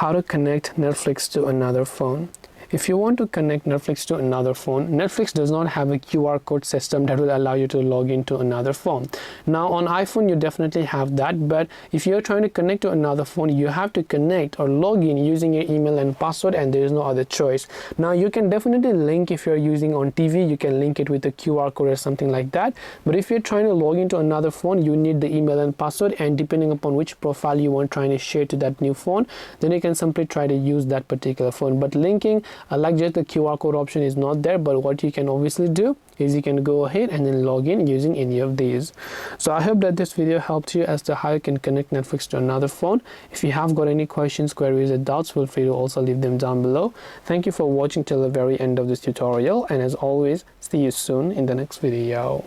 how to connect Netflix to another phone. If you want to connect Netflix to another phone, Netflix does not have a QR code system that will allow you to log into another phone. Now on iPhone you definitely have that, but if you're trying to connect to another phone, you have to connect or log in using your email and password, and there is no other choice. Now you can definitely link, if you're using on TV, you can link it with a QR code or something like that, but if you're trying to log into another phone, you need the email and password, and depending upon which profile you want trying to share to that new phone, then you can simply try to use that particular phone. But linking like just the QR code option is not there, but what you can obviously do is you can go ahead and then log in using any of these. So I hope that this video helped you as to how you can connect Netflix to another phone. If you have got any questions, queries or doubts, feel free to also leave them down below. Thank you for watching till the very end of this tutorial, and as always, see you soon in the next video.